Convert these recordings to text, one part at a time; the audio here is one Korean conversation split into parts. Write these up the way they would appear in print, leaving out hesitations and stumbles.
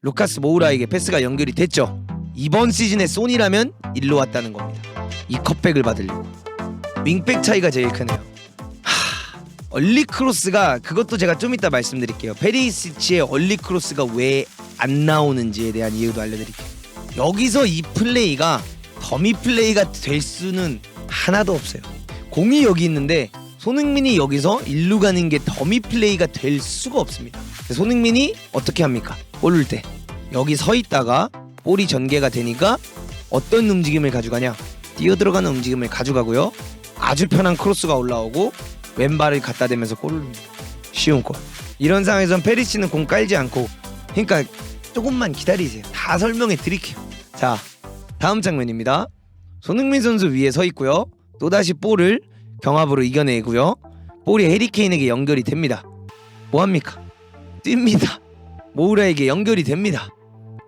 루카스 모우라에게 패스가 연결이 됐죠. 이번 시즌에 소니라면 일로 왔다는 겁니다. 이 컵백을 받으려고. 윙백 차이가 제일 크네요. 얼리 크로스가, 그것도 제가 좀 이따 말씀드릴게요. 페리시치의 얼리 크로스가 왜 안 나오는지에 대한 이유도 알려드릴게요. 여기서 이 플레이가 더미 플레이가 될 수는 하나도 없어요. 공이 여기 있는데 손흥민이 여기서 일루 가는 게 더미 플레이가 될 수가 없습니다. 손흥민이 어떻게 합니까? 볼을 때 여기 서 있다가 볼이 전개가 되니까 어떤 움직임을 가져가냐? 뛰어들어가는 움직임을 가져가고요. 아주 편한 크로스가 올라오고 왼발을 갖다 대면서 골을 넣습니다. 쉬운 골. 이런 상황에선 페리시는 공 깔지 않고, 그러니까 조금만 기다리세요. 다 설명해 드릴게요. 자, 다음 장면입니다. 손흥민 선수 위에 서 있고요. 또다시 볼을 경합으로 이겨내고요. 볼이 해리케인에게 연결이 됩니다. 뭐합니까? 뜁니다. 모우라에게 연결이 됩니다.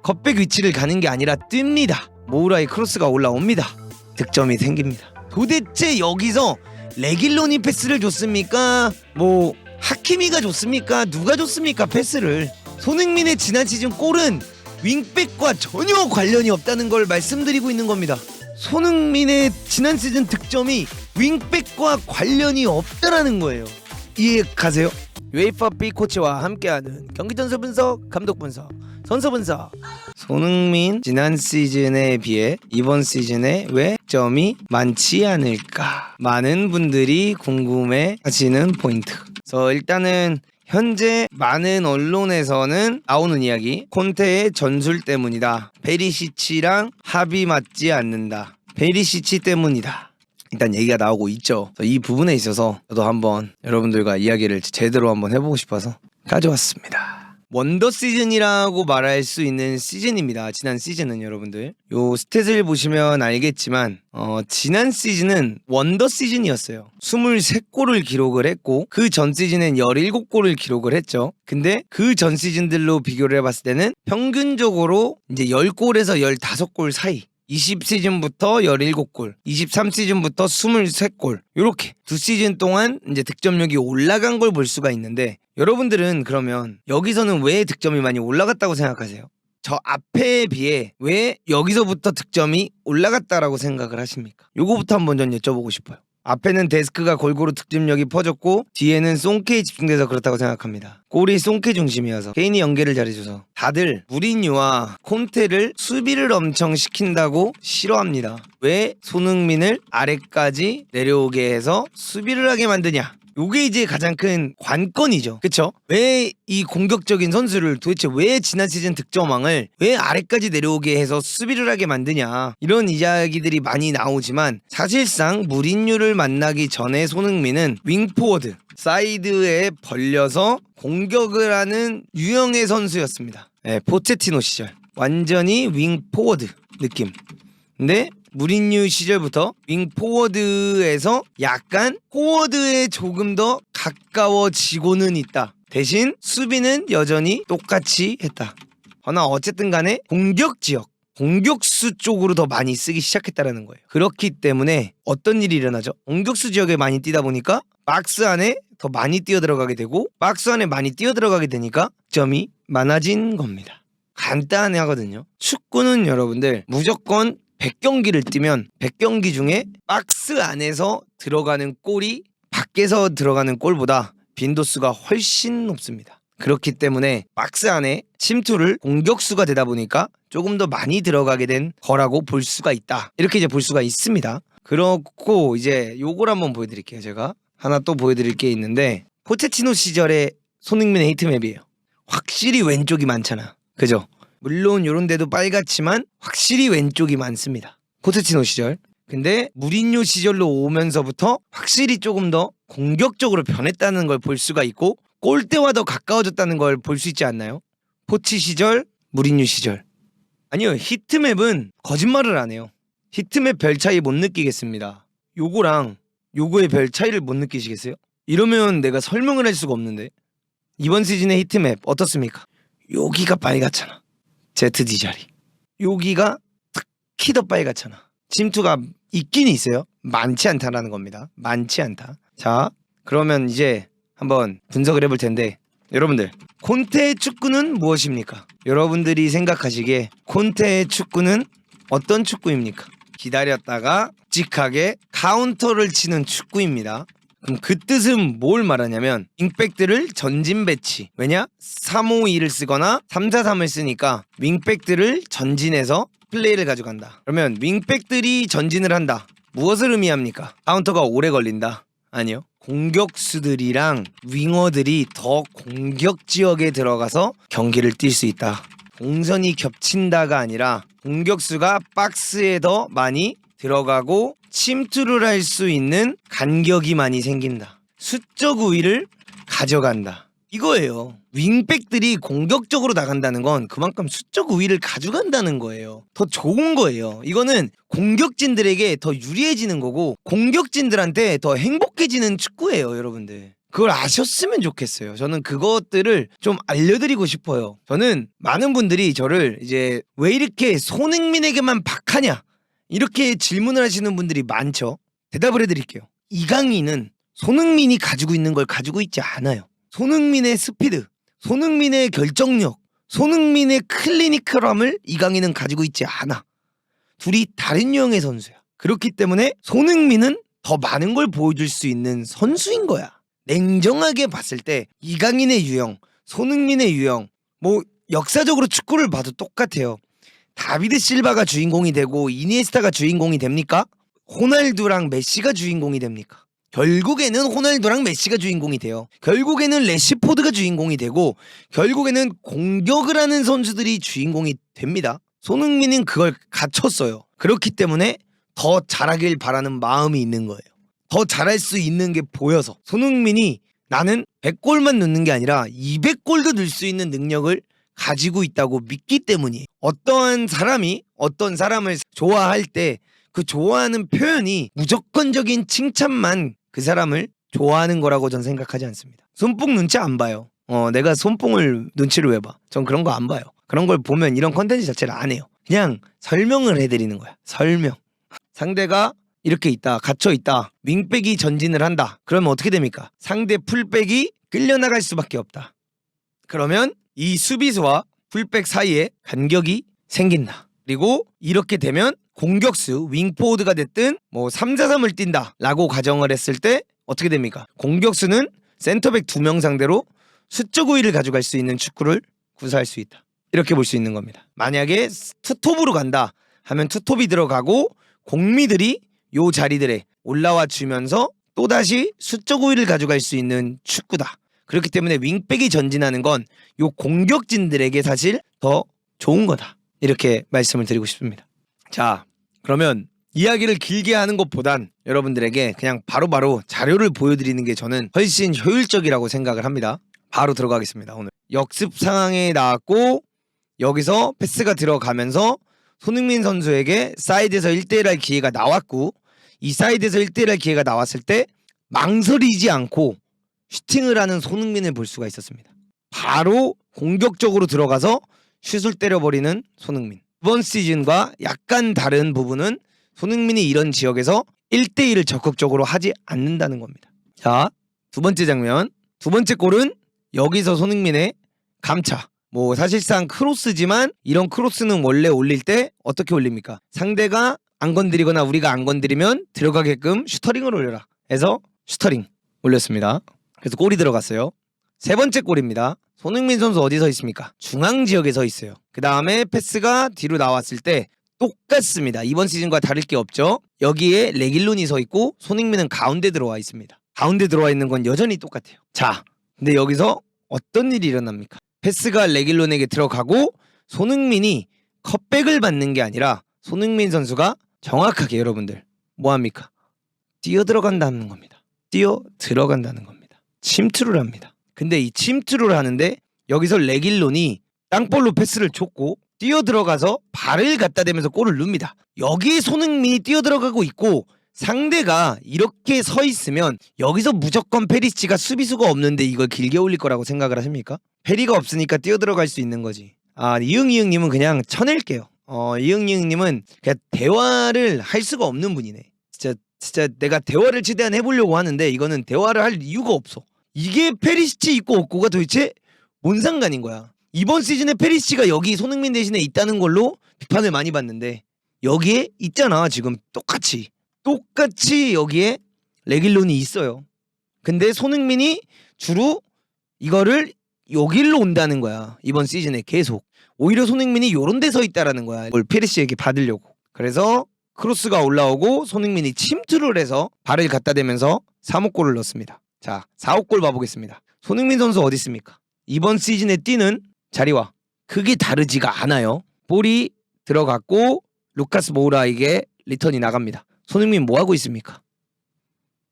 컵백 위치를 가는 게 아니라 뜁니다. 모우라의 크로스가 올라옵니다. 득점이 생깁니다. 도대체 여기서 레길론이 패스를 줬습니까? 뭐 하키미가 줬습니까? 누가 줬습니까? 패스를. 손흥민의 지난 시즌 골은 윙백과 전혀 관련이 없다는 걸 말씀드리고 있는 겁니다. 손흥민의 지난 시즌 득점이 윙백과 관련이 없다라는 거예요. 이해 가세요? 웨이퍼 B 코치와 함께하는 경기 전술 분석, 감독 분석, 선수 분석. 손흥민 지난 시즌에 비해 이번 시즌에 왜 득점이 많지 않을까? 많은 분들이 궁금해 하시는 포인트. 그래서 일단은 현재 많은 언론에서는 나오는 이야기, 콘테의 전술 때문이다. 페리시치랑 합이 맞지 않는다. 페리시치 때문이다. 일단 얘기가 나오고 있죠. 이 부분에 있어서 저도 한번 여러분들과 이야기를 제대로 한번 해보고 싶어서 가져왔습니다. 원더 시즌이라고 말할 수 있는 시즌입니다. 지난 시즌은 여러분들 요 스탯을 보시면 알겠지만 지난 시즌은 원더 시즌이었어요. 23골을 기록을 했고 그 전 시즌엔 17골을 기록을 했죠. 근데 그 전 시즌들로 비교를 해봤을 때는 평균적으로 이제 10골에서 15골 사이, 20시즌부터 17골, 23시즌부터 23골, 요렇게 두 시즌 동안 이제 득점력이 올라간 걸 볼 수가 있는데, 여러분들은 그러면 여기서는 왜 득점이 많이 올라갔다고 생각하세요? 저 앞에 비해 왜 여기서부터 득점이 올라갔다라고 생각을 하십니까? 요거부터 한번 전 여쭤보고 싶어요. 앞에는 데스크가 골고루 득점력이 퍼졌고 뒤에는 송케에 집중돼서 그렇다고 생각합니다. 골이 송케 중심이어서 케인이 연계를 잘해줘서 다들 무리뉴와 콘테를 수비를 엄청 시킨다고 싫어합니다. 왜 손흥민을 아래까지 내려오게 해서 수비를 하게 만드냐? 요게 이제 가장 큰 관건이죠. 그쵸? 왜 이 공격적인 선수를 도대체 왜 지난 시즌 득점왕을 왜 아래까지 내려오게 해서 수비를 하게 만드냐, 이런 이야기들이 많이 나오지만 사실상 무린유를 만나기 전에 손흥민은 윙포워드 사이드에 벌려서 공격을 하는 유형의 선수였습니다. 네, 포체티노 시절 완전히 윙포워드 느낌. 근데 무린유 시절부터 윙포워드에서 약간 포워드에 조금 더 가까워지고는 있다. 대신 수비는 여전히 똑같이 했다. 그러나 어쨌든 간에 공격 지역, 공격수 쪽으로 더 많이 쓰기 시작했다는 거예요. 그렇기 때문에 어떤 일이 일어나죠? 공격수 지역에 많이 뛰다 보니까 박스 안에 더 많이 뛰어들어가게 되고, 박스 안에 많이 뛰어들어가게 되니까 점이 많아진 겁니다. 간단하거든요. 축구는 여러분들 무조건 100경기를 뛰면 100경기 중에 박스 안에서 들어가는 골이 밖에서 들어가는 골보다 빈도수가 훨씬 높습니다. 그렇기 때문에 박스 안에 침투를 공격수가 되다 보니까 조금 더 많이 들어가게 된 거라고 볼 수가 있다. 이렇게 이제 볼 수가 있습니다. 그렇고 이제 요걸 한번 보여드릴게요. 제가 하나 또 보여드릴 게 있는데, 포체티노 시절의 손흥민의 히트맵이에요. 확실히 왼쪽이 많잖아. 그죠? 물론 요런 데도 빨갛지만 확실히 왼쪽이 많습니다. 포체티노 시절. 근데 무린요 시절로 오면서부터 확실히 조금 더 공격적으로 변했다는 걸 볼 수가 있고 골대와 더 가까워졌다는 걸 볼 수 있지 않나요? 포치 시절, 무린요 시절. 아니요, 히트맵은 거짓말을 안 해요. 히트맵 별 차이 못 느끼겠습니다. 요거랑 요거의 별 차이를 못 느끼시겠어요? 이러면 내가 설명을 할 수가 없는데. 이번 시즌의 히트맵 어떻습니까? 여기가 빨갛잖아. ZD 자리. 여기가 특히 더 빨갛잖아. 침투가 있긴 있어요. 많지 않다라는 겁니다. 많지 않다. 자, 그러면 이제 한번 분석을 해볼 텐데, 여러분들, 콘테의 축구는 무엇입니까? 여러분들이 생각하시기에 콘테의 축구는 어떤 축구입니까? 기다렸다가 묵직하게 카운터를 치는 축구입니다. 그럼 그 뜻은 뭘 말하냐면 윙백들을 전진 배치. 왜냐? 3-5-2를 쓰거나 3-4-3을 쓰니까 윙백들을 전진해서 플레이를 가져간다. 그러면 윙백들이 전진을 한다. 무엇을 의미합니까? 카운터가 오래 걸린다. 아니요. 공격수들이랑 윙어들이 더 공격 지역에 들어가서 경기를 뛸 수 있다. 공선이 겹친다가 아니라 공격수가 박스에 더 많이 들어가고 침투를 할 수 있는 간격이 많이 생긴다. 수적 우위를 가져간다. 이거예요. 윙백들이 공격적으로 나간다는 건 그만큼 수적 우위를 가져간다는 거예요. 더 좋은 거예요. 이거는 공격진들에게 더 유리해지는 거고 공격진들한테 더 행복해지는 축구예요, 여러분들. 그걸 아셨으면 좋겠어요. 저는 그것들을 좀 알려드리고 싶어요. 저는 많은 분들이 저를 이제 왜 이렇게 손흥민에게만 박하냐 이렇게 질문을 하시는 분들이 많죠. 대답을 해드릴게요. 이강인은 손흥민이 가지고 있는 걸 가지고 있지 않아요. 손흥민의 스피드, 손흥민의 결정력, 손흥민의 클리니컬함을 이강인은 가지고 있지 않아. 둘이 다른 유형의 선수야. 그렇기 때문에 손흥민은 더 많은 걸 보여줄 수 있는 선수인 거야. 냉정하게 봤을 때 이강인의 유형, 손흥민의 유형, 뭐 역사적으로 축구를 봐도 똑같아요. 다비드 실바가 주인공이 되고 이니에스타가 주인공이 됩니까? 호날두랑 메시가 주인공이 됩니까? 결국에는 호날두랑 메시가 주인공이 돼요. 결국에는 레시포드가 주인공이 되고 결국에는 공격을 하는 선수들이 주인공이 됩니다. 손흥민은 그걸 갖췄어요. 그렇기 때문에 더 잘하길 바라는 마음이 있는 거예요. 더 잘할 수 있는 게 보여서 손흥민이 나는 100골만 넣는 게 아니라 200골도 넣을 수 있는 능력을 가지고 있다고 믿기 때문이에요. 어떠한 사람이 어떤 사람을 좋아할 때 그 좋아하는 표현이 무조건적인 칭찬만 그 사람을 좋아하는 거라고 전 생각하지 않습니다. 손뽕 눈치 안 봐요. 내가 손뽕을 눈치를 왜 봐? 전 그런 거 안 봐요. 그런 걸 보면 이런 컨텐츠 자체를 안 해요. 그냥 설명을 해드리는 거야. 설명. 상대가 이렇게 있다, 갇혀 있다, 윙백이 전진을 한다. 그러면 어떻게 됩니까? 상대 풀백이 끌려나갈 수밖에 없다. 그러면 이 수비수와 풀백 사이에 간격이 생긴다. 그리고 이렇게 되면 공격수, 윙포워드가 됐든 뭐 3-4-3을 뛴다 라고 가정을 했을 때 어떻게 됩니까? 공격수는 센터백 2명 상대로 수적 우위를 가져갈 수 있는 축구를 구사할 수 있다. 이렇게 볼 수 있는 겁니다. 만약에 투톱으로 간다 하면 투톱이 들어가고 공미들이 요 자리들에 올라와 주면서 또다시 수적 우위를 가져갈 수 있는 축구다. 그렇기 때문에 윙백이 전진하는 건 요 공격진들에게 사실 더 좋은 거다. 이렇게 말씀을 드리고 싶습니다. 자, 그러면 이야기를 길게 하는 것보단 여러분들에게 그냥 바로바로 자료를 보여드리는 게 저는 훨씬 효율적이라고 생각을 합니다. 바로 들어가겠습니다. 오늘 역습 상황에 나왔고 여기서 패스가 들어가면서 손흥민 선수에게 사이드에서 1대1 할 기회가 나왔고 이 사이드에서 1대1 할 기회가 나왔을 때 망설이지 않고 슈팅을 하는 손흥민을 볼 수가 있었습니다. 바로 공격적으로 들어가서 슛을 때려버리는 손흥민. 이번 시즌과 약간 다른 부분은 손흥민이 이런 지역에서 1대1을 적극적으로 하지 않는다는 겁니다. 자, 두 번째 장면. 두 번째 골은 여기서 손흥민의 감차. 뭐 사실상 크로스지만 이런 크로스는 원래 올릴 때 어떻게 올립니까? 상대가 안 건드리거나 우리가 안 건드리면 들어가게끔 슈터링을 올려라 해서 슈터링 올렸습니다. 그래서 골이 들어갔어요. 세 번째 골입니다. 손흥민 선수 어디 서 있습니까? 중앙 지역에 서 있어요. 그 다음에 패스가 뒤로 나왔을 때 똑같습니다. 이번 시즌과 다를 게 없죠. 여기에 레길론이 서 있고 손흥민은 가운데 들어와 있습니다. 가운데 들어와 있는 건 여전히 똑같아요. 자, 근데 여기서 어떤 일이 일어납니까? 패스가 레길론에게 들어가고 손흥민이 컷백을 받는 게 아니라 손흥민 선수가 정확하게 여러분들 뭐합니까? 뛰어 들어간다는 겁니다. 뛰어 들어간다는 겁니다. 침투를 합니다. 근데 이 침투를 하는데 여기서 레길론이 땅볼로 패스를 줬고 뛰어 들어가서 발을 갖다 대면서 골을 넣습니다. 여기에 손흥민이 뛰어 들어가고 있고 상대가 이렇게 서 있으면 여기서 무조건 페리시치가 수비수가 없는데 이걸 길게 올릴 거라고 생각을 하십니까? 페리가 없으니까 뛰어 들어갈 수 있는 거지. 이응님은 그냥 쳐낼게요. 이응님은 그냥 대화를 할 수가 없는 분이네. 진짜 내가 대화를 최대한 해보려고 하는데 이거는 대화를 할 이유가 없어. 이게 페리시치 있고 없고가 도대체 뭔 상관인 거야. 이번 시즌에 페리시치가 여기 손흥민 대신에 있다는 걸로 비판을 많이 받는데 여기에 있잖아. 지금 똑같이 여기에 레길론이 있어요. 근데 손흥민이 주로 이거를 여기로 온다는 거야. 이번 시즌에 계속 오히려 손흥민이 요런 데 서 있다라는 거야. 이걸 페리시치에게 받으려고. 그래서 크로스가 올라오고 손흥민이 침투를 해서 발을 갖다 대면서 3호 골을 넣습니다. 자, 4호 골 봐보겠습니다. 손흥민 선수 어디 있습니까? 이번 시즌에 뛰는 자리와 크게 다르지가 않아요. 볼이 들어갔고 루카스 모우라에게 리턴이 나갑니다. 손흥민 뭐하고 있습니까?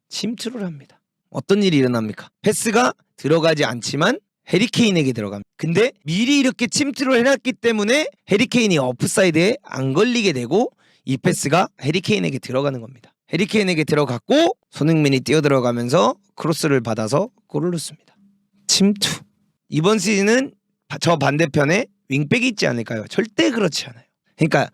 침투를 합니다. 어떤 일이 일어납니까? 패스가 들어가지 않지만 해리케인에게 들어갑니다. 근데 미리 이렇게 침투를 해놨기 때문에 해리케인이 오프사이드에 안 걸리게 되고 이 패스가 해리케인에게 들어가는 겁니다. 해리케인에게 들어갔고 손흥민이 뛰어들어가면서 크로스를 받아서 골을 넣습니다. 침투. 이번 시즌은 저 반대편에 윙백이 있지 않을까요? 절대 그렇지 않아요. 그러니까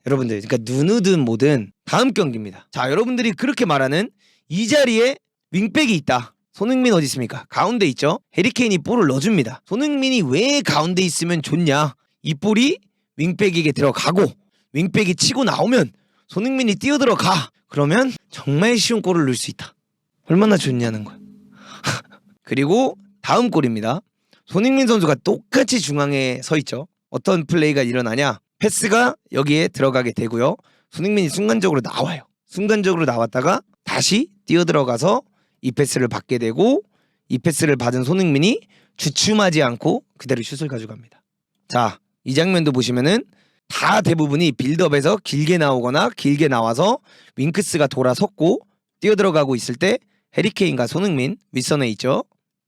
여러분들, 누누든 뭐든 다음 경기입니다. 자, 여러분들이 그렇게 말하는 이 자리에 윙백이 있다. 손흥민 어디 있습니까? 가운데 있죠. 해리케인이 볼을 넣어줍니다. 손흥민이 왜 가운데 있으면 좋냐? 이 볼이 윙백에게 들어가고 윙백이 치고 나오면 손흥민이 뛰어들어가. 그러면 정말 쉬운 골을 넣을 수 있다. 얼마나 좋냐는 거야. 그리고 다음 골입니다. 손흥민 선수가 똑같이 중앙에 서 있죠. 어떤 플레이가 일어나냐? 패스가 여기에 들어가게 되고요. 손흥민이 순간적으로 나와요. 순간적으로 나왔다가 다시 뛰어들어가서 이 패스를 받게 되고 이 패스를 받은 손흥민이 주춤하지 않고 그대로 슛을 가져갑니다. 자, 이 장면도 보시면은 다 대부분이 빌드업에서 길게 나오거나 길게 나와서 윙크스가 돌아섰고 뛰어들어가고 있을 때 해리케인과 손흥민 윗선에 있죠.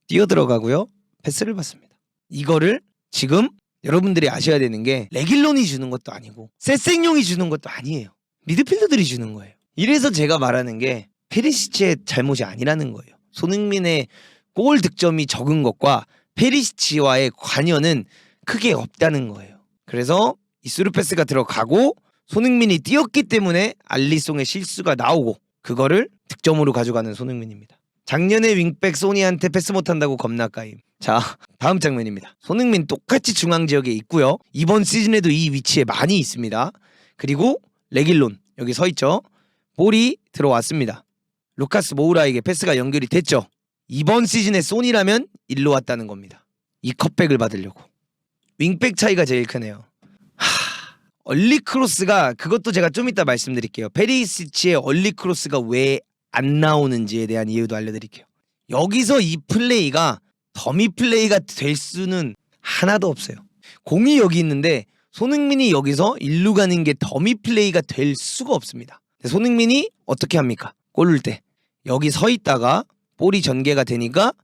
뛰어들어가고요. 패스를 받습니다. 이거를 지금 여러분들이 아셔야 되는 게 레길론이 주는 것도 아니고 세생용이 주는 것도 아니에요. 미드필더들이 주는 거예요. 이래서 제가 말하는 게 페리시치의 잘못이 아니라는 거예요. 손흥민의 골 득점이 적은 것과 페리시치와의 관여는 크게 없다는 거예요. 그래서 이 스루 패스가 들어가고 손흥민이 뛰었기 때문에 알리송의 실수가 나오고 그거를 득점으로 가져가는 손흥민입니다. 작년에 윙백 소니한테 패스 못한다고 겁나 까임. 자, 다음 장면입니다. 손흥민 똑같이 중앙 지역에 있고요. 이번 시즌에도 이 위치에 많이 있습니다. 그리고 레길론 여기 서 있죠. 볼이 들어왔습니다. 루카스 모우라에게 패스가 연결이 됐죠. 이번 시즌에 소니라면 일로 왔다는 겁니다. 이 컵백을 받으려고. 윙백 차이가 제일 크네요. 얼리 크로스가 그것도 제가 좀 이따 말씀드릴게요. 페리시치의 얼리 크로스가 왜 안 나오는지에 대한 이유도 알려드릴게요. 여기서 이 플레이가 더미 플레이가 될 수는 하나도 없어요. 공이 여기 있는데 손흥민이 여기서 일루 가는 게 더미 플레이가 될 수가 없습니다. 손흥민이 어떻게 합니까? 골 넣을 때 여기 서 있다가 볼이 전개가 되니까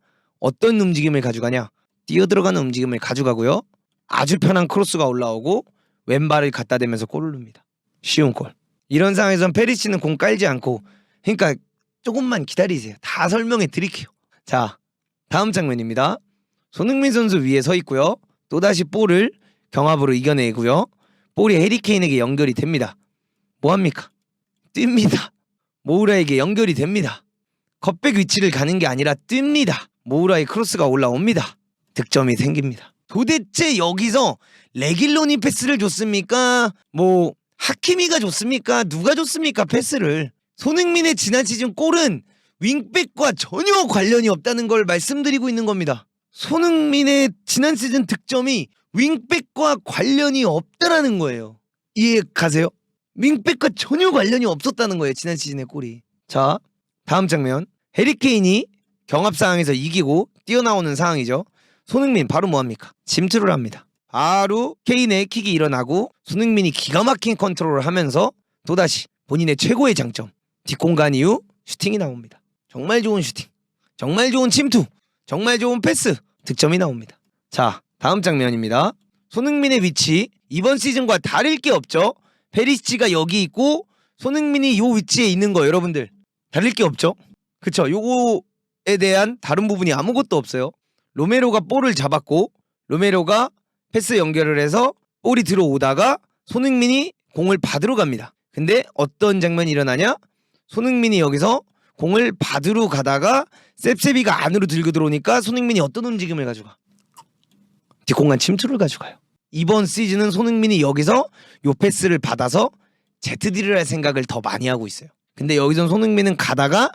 어떤 움직임을 가져가냐? 뛰어들어가는 움직임을 가져가고요. 아주 편한 크로스가 올라오고 왼발을 갖다 대면서 골을 넣습니다. 쉬운 골. 이런 상황에선 페리시치는 공 깔지 않고, 그러니까 조금만 기다리세요. 다 설명해 드릴게요. 자, 다음 장면입니다. 손흥민 선수 위에 서 있고요. 또다시 볼을 경합으로 이겨내고요. 볼이 해리케인에게 연결이 됩니다. 뭐합니까? 뜁니다. 모우라에게 연결이 됩니다. 컵백 위치를 가는 게 아니라 뜁니다. 모우라의 크로스가 올라옵니다. 득점이 생깁니다. 도대체 여기서 레길론이 패스를 줬습니까? 뭐 하키미가 줬습니까? 누가 줬습니까? 패스를. 손흥민의 지난 시즌 골은 윙백과 전혀 관련이 없다는 걸 말씀드리고 있는 겁니다. 손흥민의 지난 시즌 득점이 윙백과 관련이 없다라는 거예요. 이해 가세요? 윙백과 전혀 관련이 없었다는 거예요. 지난 시즌의 골이. 자, 다음 장면. 해리케인이 경합 상황에서 이기고 뛰어나오는 상황이죠. 손흥민 바로 뭐합니까? 침투를 합니다. 바로 케인의 킥이 일어나고 손흥민이 기가 막힌 컨트롤을 하면서 또다시 본인의 최고의 장점 뒷공간 이후 슈팅이 나옵니다. 정말 좋은 슈팅, 정말 좋은 침투, 정말 좋은 패스, 득점이 나옵니다. 자, 다음 장면입니다. 손흥민의 위치 이번 시즌과 다를 게 없죠. 페리시치가 여기 있고 손흥민이 요 위치에 있는 거 여러분들 다를 게 없죠. 그쵸? 요거에 대한 다른 부분이 아무것도 없어요. 로메로가 볼을 잡았고 로메로가 패스 연결을 해서 볼이 들어오다가 손흥민이 공을 받으러 갑니다. 근데 어떤 장면이 일어나냐? 손흥민이 여기서 공을 받으러 가다가 셉셉이가 안으로 들고 들어오니까 손흥민이 어떤 움직임을 가져가? 뒷공간 침투를 가져가요. 이번 시즌은 손흥민이 여기서 요 패스를 받아서 ZD를 할 생각을 더 많이 하고 있어요. 근데 여기선 손흥민은 가다가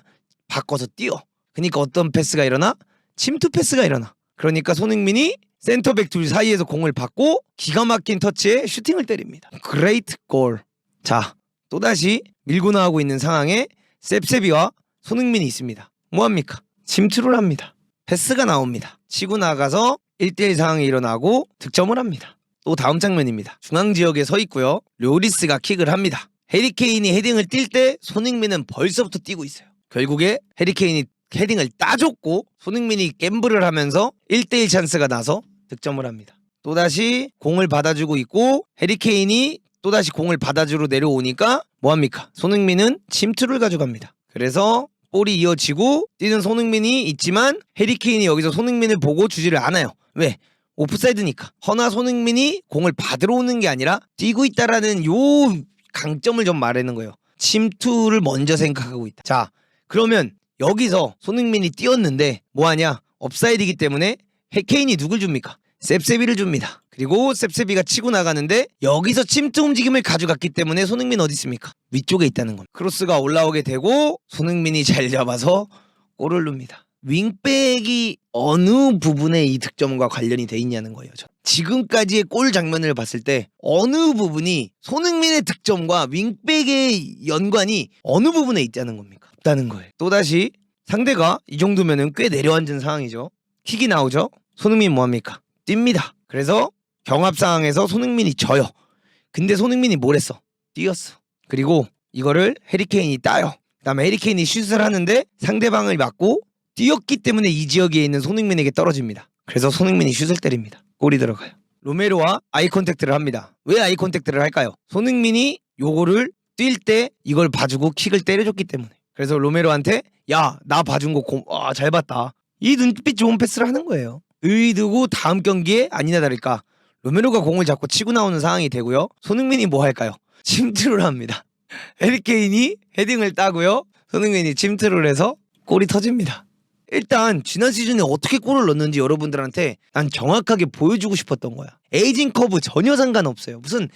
바꿔서 뛰어. 그러니까 어떤 패스가 일어나? 침투 패스가 일어나. 그러니까 손흥민이 센터백 둘 사이에서 공을 받고 기가 막힌 터치에 슈팅을 때립니다. 그레이트 골. 자, 또다시 밀고 나가고 있는 상황에 셉셉이와 손흥민이 있습니다. 뭐합니까? 침투를 합니다. 패스가 나옵니다. 치고 나가서 1대1 상황이 일어나고 득점을 합니다. 또 다음 장면입니다. 중앙지역에 서 있고요. 료리스가 킥을 합니다. 해리케인이 헤딩을 뛸 때 손흥민은 벌써부터 뛰고 있어요. 결국에 해리케인이 헤딩을 따줬고 손흥민이 갬블을 하면서 1대1 찬스가 나서 득점을 합니다. 또다시 공을 받아주고 있고 해리케인이 또다시 공을 받아주러 내려오니까 뭐합니까? 손흥민은 침투를 가져갑니다. 그래서 볼이 이어지고 뛰는 손흥민이 있지만 해리케인이 여기서 손흥민을 보고 주지를 않아요. 왜? 오프사이드니까. 허나 손흥민이 공을 받으러 오는 게 아니라 뛰고 있다라는 요 강점을 좀 말하는 거예요. 침투를 먼저 생각하고 있다. 자, 그러면 여기서 손흥민이 뛰었는데 뭐하냐? 업사이드이기 때문에 케인이 누굴 줍니까? 셉셉이를 줍니다. 그리고 셉셉이가 치고 나가는데 여기서 침투 움직임을 가져갔기 때문에 손흥민 어디 있습니까? 위쪽에 있다는 겁니다. 크로스가 올라오게 되고 손흥민이 잘 잡아서 골을 넣습니다. 윙백이 어느 부분에 이 득점과 관련이 돼 있냐는 거예요. 지금까지의 골 장면을 봤을 때 어느 부분이 손흥민의 득점과 윙백의 연관이 어느 부분에 있다는 겁니까? 없다는 거예요. 또다시 상대가 이 정도면은 꽤 내려앉은 상황이죠. 킥이 나오죠. 손흥민 뭐합니까? 뜁니다. 그래서 경합 상황에서 손흥민이 져요. 근데 손흥민이 뭘 했어? 뛰었어. 그리고 이거를 해리케인이 따요. 그다음에 해리케인이 슛을 하는데 상대방을 맞고 뛰었기 때문에 이 지역에 있는 손흥민에게 떨어집니다. 그래서 손흥민이 슛을 때립니다. 골이 들어가요. 로메로와 아이 컨택트를 합니다. 왜 아이 컨택트를 할까요? 손흥민이 요거를 뛸 때 이걸 봐주고 킥을 때려줬기 때문에. 그래서 로메로한테 야, 나 봐준 거 잘 봤다. 이 눈빛 좋은 패스를 하는 거예요. 의두고 다음 경기에 아니나 다를까 로메로가 공을 잡고 치고 나오는 상황이 되고요. 손흥민이 뭐 할까요? 침투를 합니다. 해리케인이 헤딩을 따고요. 손흥민이 침투를 해서 골이 터집니다. 일단 지난 시즌에 어떻게 골을 넣는지 여러분들한테 난 정확하게 보여주고 싶었던 거야. 에이징 커브 전혀 상관없어요. 무슨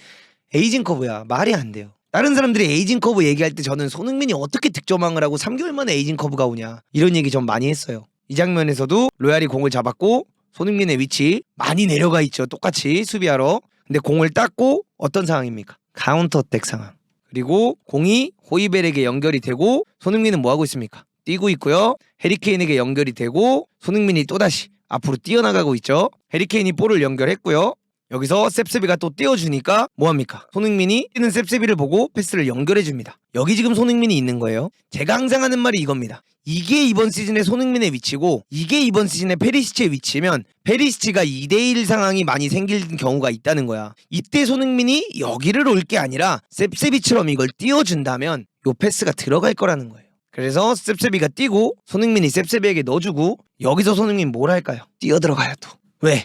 에이징 커브야. 말이 안 돼요. 다른 사람들이 에이징 커브 얘기할 때 저는 손흥민이 어떻게 득점왕을 하고 3개월 만에 에이징 커브가 오냐 이런 얘기 좀 많이 했어요. 이 장면에서도 로얄이 공을 잡았고 손흥민의 위치 많이 내려가 있죠. 똑같이 수비하러. 근데 공을 땄고 어떤 상황입니까? 카운터택 상황. 그리고 공이 호이벨에게 연결이 되고 손흥민은 뭐하고 있습니까? 뛰고 있고요. 해리케인에게 연결이 되고 손흥민이 또다시 앞으로 뛰어나가고 있죠. 해리케인이 볼을 연결했고요. 여기서 셉셉이가 또 띄워주니까 뭐합니까? 손흥민이 뛰는 셉셉이를 보고 패스를 연결해줍니다. 여기 지금 손흥민이 있는 거예요. 제가 항상 하는 말이 이겁니다. 이게 이번 시즌의 손흥민의 위치고 이게 이번 시즌의 페리시치의 위치면 페리시치가 2대1 상황이 많이 생길 경우가 있다는 거야. 이때 손흥민이 여기를 올 게 아니라 셉셉이처럼 이걸 띄워준다면 요 패스가 들어갈 거라는 거예요. 그래서 셉셉이가 뛰고 손흥민이 셉셉이에게 넣어주고 여기서 손흥민 뭘 할까요? 뛰어들어가요 또. 왜?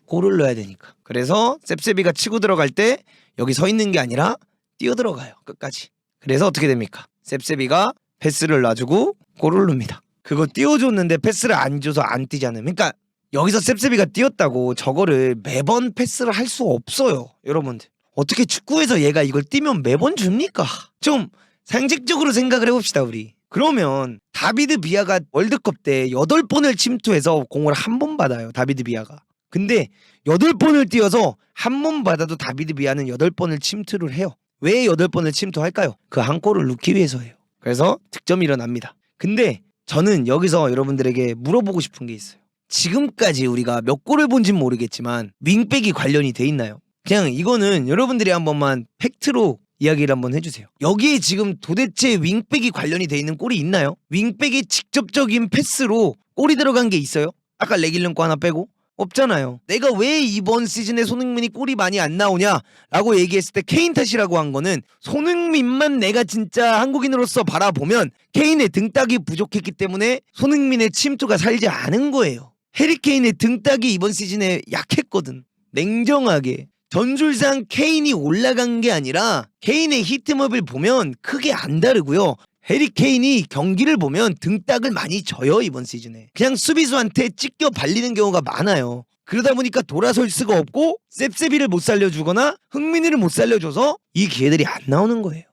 골을 넣어야 되니까. 그래서 셉셉이가 치고 들어갈 때 여기 서 있는 게 아니라 뛰어들어가요 끝까지. 그래서 어떻게 됩니까? 셉셉이가 패스를 놔주고 골을 넣습니다. 그거 띄워줬는데 패스를 안 줘서 안 뛰잖아요. 그러니까 여기서 셉셉이가 뛰었다고 저거를 매번 패스를 할 수 없어요. 여러분들 어떻게 축구에서 얘가 이걸 뛰면 매번 줍니까? 좀 상식적으로 생각을 해봅시다 우리. 그러면 다비드 비아가 월드컵 때 8번을 침투해서 공을 한 번 받아요. 다비드 비아가. 근데 8번을 뛰어서 한 번 받아도 다비드 비아는 8번을 침투를 해요. 왜 8번을 침투할까요? 그 한 골을 넣기 위해서예요. 그래서 득점이 일어납니다. 근데 저는 여기서 여러분들에게 물어보고 싶은 게 있어요. 지금까지 우리가 몇 골을 본진 모르겠지만 윙백이 관련이 돼 있나요? 그냥 이거는 여러분들이 한 번만 팩트로 이야기를 한번 해주세요. 여기에 지금 도대체 윙백이 관련이 돼 있는 골이 있나요? 윙백의 직접적인 패스로 골이 들어간 게 있어요? 아까 레길런 거 하나 빼고? 없잖아요. 내가 왜 이번 시즌에 손흥민이 골이 많이 안 나오냐라고 얘기했을 때 케인 탓이라고 한 거는 손흥민만 내가 진짜 한국인으로서 바라보면 케인의 등딱이 부족했기 때문에 손흥민의 침투가 살지 않은 거예요. 해리케인의 등딱이 이번 시즌에 약했거든. 냉정하게. 전술상 케인이 올라간 게 아니라 케인의 히트맵을 보면 크게 안 다르고요. 해리 케인이 경기를 보면 등딱을 많이 져요. 이번 시즌에 그냥 수비수한테 찢겨 발리는 경우가 많아요. 그러다 보니까 돌아설 수가 없고 셉세비를 못 살려주거나 흥민이를 못 살려줘서 이 기회들이 안 나오는 거예요.